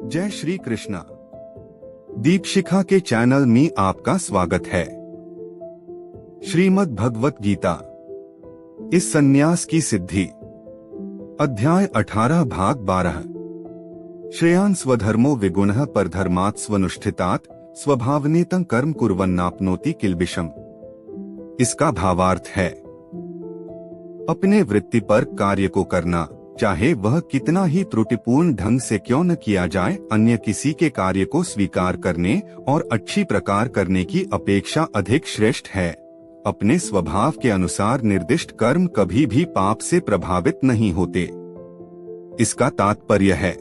जय श्री कृष्णा। दीपशिखा के चैनल में आपका स्वागत है। श्रीमद् भगवत गीता इस संन्यास की सिद्धि, अध्याय 18 भाग 12। श्रेयान् स्वधर्मो विगुणः परधर्मात् स्वनुष्ठितात् स्वभावनेतं कर्म कुर्वन्नाप्नोति किल्बिषम्। इसका भावार्थ है, अपने वृत्ति पर कार्य को करना, चाहे वह कितना ही त्रुटिपूर्ण ढंग से क्यों न किया जाए, अन्य किसी के कार्य को स्वीकार करने और अच्छी प्रकार करने की अपेक्षा अधिक श्रेष्ठ है। अपने स्वभाव के अनुसार निर्दिष्ट कर्म कभी भी पाप से प्रभावित नहीं होते। इसका तात्पर्य है,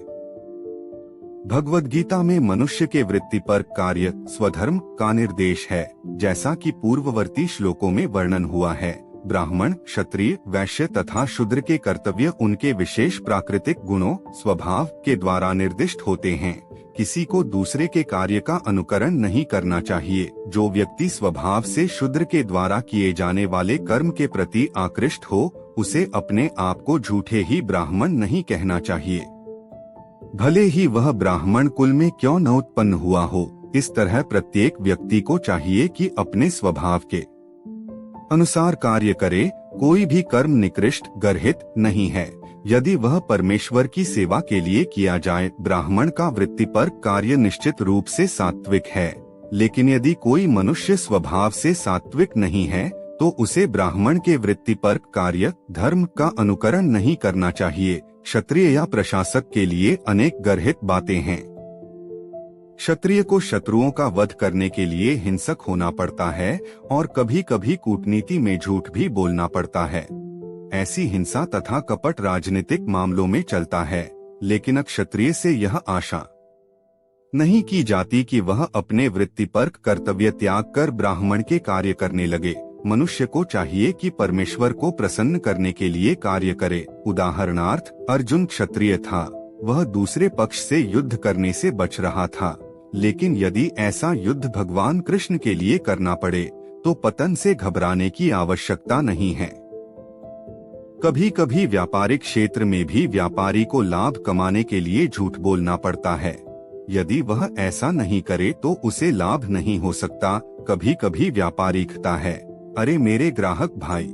भगवद गीता में मनुष्य के वृत्ति पर कार्य स्वधर्म का निर्देश है, जैसा कि पूर्ववर्ती श्लोकों में वर्णन हुआ है। ब्राह्मण, क्षत्रिय, वैश्य तथा शूद्र के कर्तव्य उनके विशेष प्राकृतिक गुणों, स्वभाव के द्वारा निर्दिष्ट होते हैं। किसी को दूसरे के कार्य का अनुकरण नहीं करना चाहिए। जो व्यक्ति स्वभाव से शूद्र के द्वारा किए जाने वाले कर्म के प्रति आकृष्ट हो, उसे अपने आप को झूठे ही ब्राह्मण नहीं कहना चाहिए, भले ही वह ब्राह्मण कुल में क्यों न उत्पन्न हुआ हो। इस तरह प्रत्येक व्यक्ति को चाहिए कि अपने स्वभाव के अनुसार कार्य करे। कोई भी कर्म निकृष्ट गर्हित नहीं है, यदि वह परमेश्वर की सेवा के लिए किया जाए। ब्राह्मण का वृत्ति पर कार्य निश्चित रूप से सात्विक है, लेकिन यदि कोई मनुष्य स्वभाव से सात्विक नहीं है, तो उसे ब्राह्मण के वृत्ति पर कार्य धर्म का अनुकरण नहीं करना चाहिए। क्षत्रिय या प्रशासक के लिए अनेक गर्हित बातें हैं। क्षत्रिय को शत्रुओं का वध करने के लिए हिंसक होना पड़ता है और कभी कभी कूटनीति में झूठ भी बोलना पड़ता है। ऐसी हिंसा तथा कपट राजनीतिक मामलों में चलता है, लेकिन क्षत्रिय से यह आशा नहीं की जाती कि वह अपने वृत्ति पर कर्तव्य त्याग कर ब्राह्मण के कार्य करने लगे। मनुष्य को चाहिए कि परमेश्वर को प्रसन्न करने के लिए कार्य करे। उदाहरणार्थ, अर्जुन क्षत्रिय था, वह दूसरे पक्ष से युद्ध करने से बच रहा था, लेकिन यदि ऐसा युद्ध भगवान कृष्ण के लिए करना पड़े तो पतन से घबराने की आवश्यकता नहीं है। कभी कभी व्यापारिक क्षेत्र में भी व्यापारी को लाभ कमाने के लिए झूठ बोलना पड़ता है। यदि वह ऐसा नहीं करे तो उसे लाभ नहीं हो सकता। कभी कभी व्यापारी कहता है, अरे मेरे ग्राहक भाई,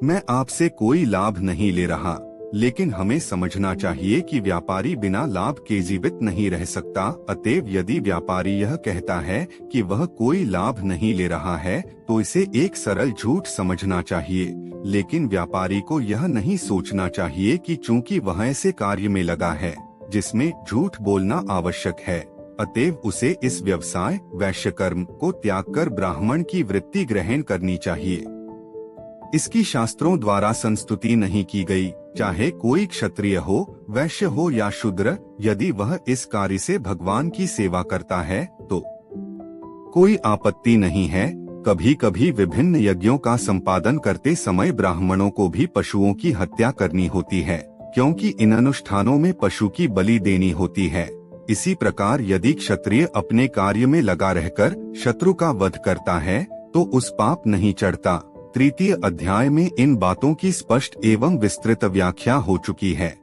मैं आपसे कोई लाभ नहीं ले रहा, लेकिन हमें समझना चाहिए कि व्यापारी बिना लाभ के जीवित नहीं रह सकता। अतएव यदि व्यापारी यह कहता है कि वह कोई लाभ नहीं ले रहा है, तो इसे एक सरल झूठ समझना चाहिए। लेकिन व्यापारी को यह नहीं सोचना चाहिए कि चूंकि वह ऐसे कार्य में लगा है जिसमें झूठ बोलना आवश्यक है, अतएव उसे इस व्यवसाय वैश्य कर्म को त्याग कर ब्राह्मण की वृत्ति ग्रहण करनी चाहिए। इसकी शास्त्रों द्वारा संस्तुति नहीं की गई। चाहे कोई क्षत्रिय हो, वैश्य हो या शूद्र, यदि वह इस कार्य से भगवान की सेवा करता है तो कोई आपत्ति नहीं है। कभी कभी विभिन्न यज्ञों का संपादन करते समय ब्राह्मणों को भी पशुओं की हत्या करनी होती है, क्योंकि इन अनुष्ठानों में पशु की बलि देनी होती है। इसी प्रकार यदि क्षत्रिय अपने कार्य में लगा रहकर शत्रु का वध करता है तो उस पाप नहीं चढ़ता। तृतीय अध्याय में इन बातों की स्पष्ट एवं विस्तृत व्याख्या हो चुकी है।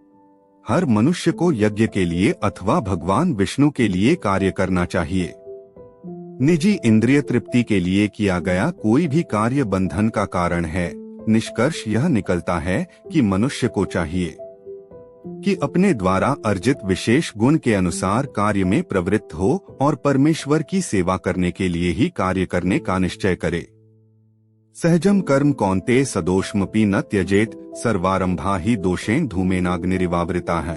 हर मनुष्य को यज्ञ के लिए अथवा भगवान विष्णु के लिए कार्य करना चाहिए। निजी इंद्रिय तृप्ति के लिए किया गया कोई भी कार्य बंधन का कारण है। निष्कर्ष यह निकलता है कि मनुष्य को चाहिए कि अपने द्वारा अर्जित विशेष गुण के अनुसार कार्य में प्रवृत्त हो और परमेश्वर की सेवा करने के लिए ही कार्य करने का निश्चय करे। सहजम कर्म कौन्तेय सदोषमपि न त्यजेत सर्वारंभा ही दोषेन धूमेनाग्निरिवावृता है।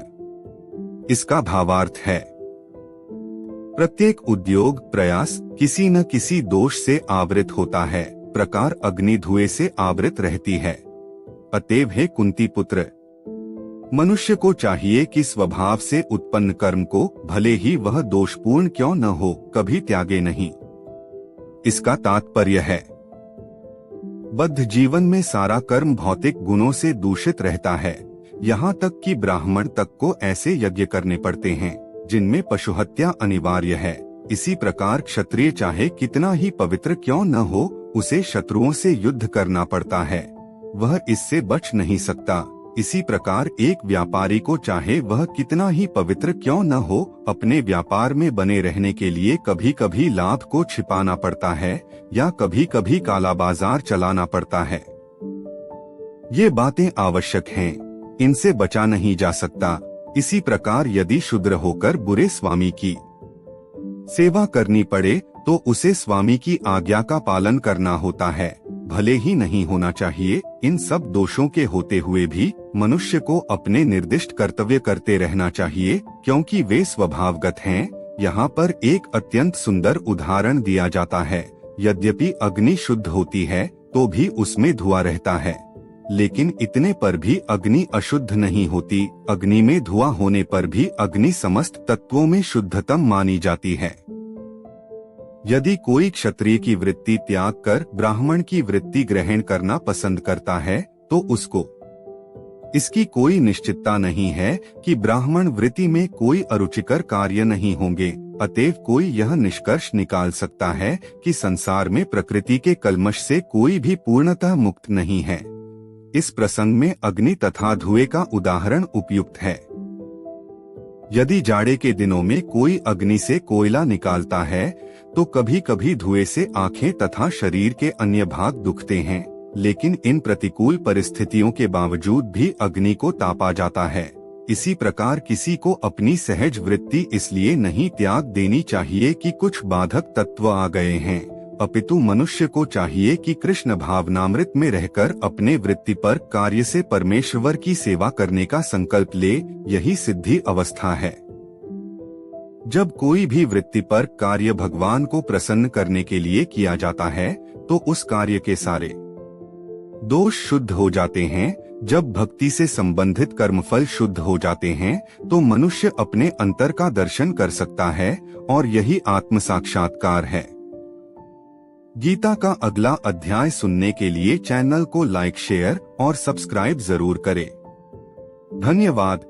इसका भावार्थ है, प्रत्येक उद्योग प्रयास किसी न किसी दोष से आवृत होता है, प्रकार अग्नि धुएं से आवृत रहती है। अतएव हे कुंती पुत्र, मनुष्य को चाहिए कि स्वभाव से उत्पन्न कर्म को, भले ही वह दोषपूर्ण क्यों न हो, कभी त्यागे नहीं। इसका तात्पर्य है, बद्ध जीवन में सारा कर्म भौतिक गुणों से दूषित रहता है। यहाँ तक कि ब्राह्मण तक को ऐसे यज्ञ करने पड़ते हैं जिनमें पशु हत्या अनिवार्य है। इसी प्रकार क्षत्रिय चाहे कितना ही पवित्र क्यों न हो, उसे शत्रुओं से युद्ध करना पड़ता है, वह इससे बच नहीं सकता। इसी प्रकार एक व्यापारी को चाहे वह कितना ही पवित्र क्यों न हो, अपने व्यापार में बने रहने के लिए कभी कभी लाभ को छिपाना पड़ता है या कभी कभी काला बाजार चलाना पड़ता है। ये बातें आवश्यक हैं, इनसे बचा नहीं जा सकता। इसी प्रकार यदि शूद्र होकर बुरे स्वामी की सेवा करनी पड़े तो उसे स्वामी की आज्ञा का पालन करना होता है, भले ही नहीं होना चाहिए। इन सब दोषों के होते हुए भी मनुष्य को अपने निर्दिष्ट कर्तव्य करते रहना चाहिए, क्योंकि वे स्वभावगत हैं। यहाँ पर एक अत्यंत सुंदर उदाहरण दिया जाता है। यद्यपि अग्नि शुद्ध होती है तो भी उसमें धुआं रहता है, लेकिन इतने पर भी अग्नि अशुद्ध नहीं होती। अग्नि में धुआं होने पर भी अग्नि समस्त तत्वों में शुद्धतम मानी जाती है। यदि कोई क्षत्रिय की वृत्ति त्याग कर ब्राह्मण की वृत्ति ग्रहण करना पसंद करता है तो उसको इसकी कोई निश्चितता नहीं है कि ब्राह्मण वृत्ति में कोई अरुचिकर कार्य नहीं होंगे। अतएव कोई यह निष्कर्ष निकाल सकता है कि संसार में प्रकृति के कल्मश से कोई भी पूर्णतः मुक्त नहीं है। इस प्रसंग में अग्नि तथा धुएं का उदाहरण उपयुक्त है। यदि जाड़े के दिनों में कोई अग्नि से कोयला निकालता है तो कभी कभी धुएं से आंखें तथा शरीर के अन्य भाग दुखते हैं, लेकिन इन प्रतिकूल परिस्थितियों के बावजूद भी अग्नि को तापा जाता है। इसी प्रकार किसी को अपनी सहज वृत्ति इसलिए नहीं त्याग देनी चाहिए कि कुछ बाधक तत्व आ गए हैं, अपितु मनुष्य को चाहिए कि कृष्ण भावनामृत में रहकर अपने वृत्ति पर कार्य से परमेश्वर की सेवा करने का संकल्प ले। यही सिद्धि अवस्था है। जब कोई भी वृत्ति पर कार्य भगवान को प्रसन्न करने के लिए किया जाता है तो उस कार्य के सारे दोष शुद्ध हो जाते हैं। जब भक्ति से संबंधित कर्मफल शुद्ध हो जाते हैं तो मनुष्य अपने अंतर का दर्शन कर सकता है, और यही आत्म साक्षात्कार है। गीता का अगला अध्याय सुनने के लिए चैनल को लाइक, शेयर और सब्सक्राइब जरूर करें। धन्यवाद।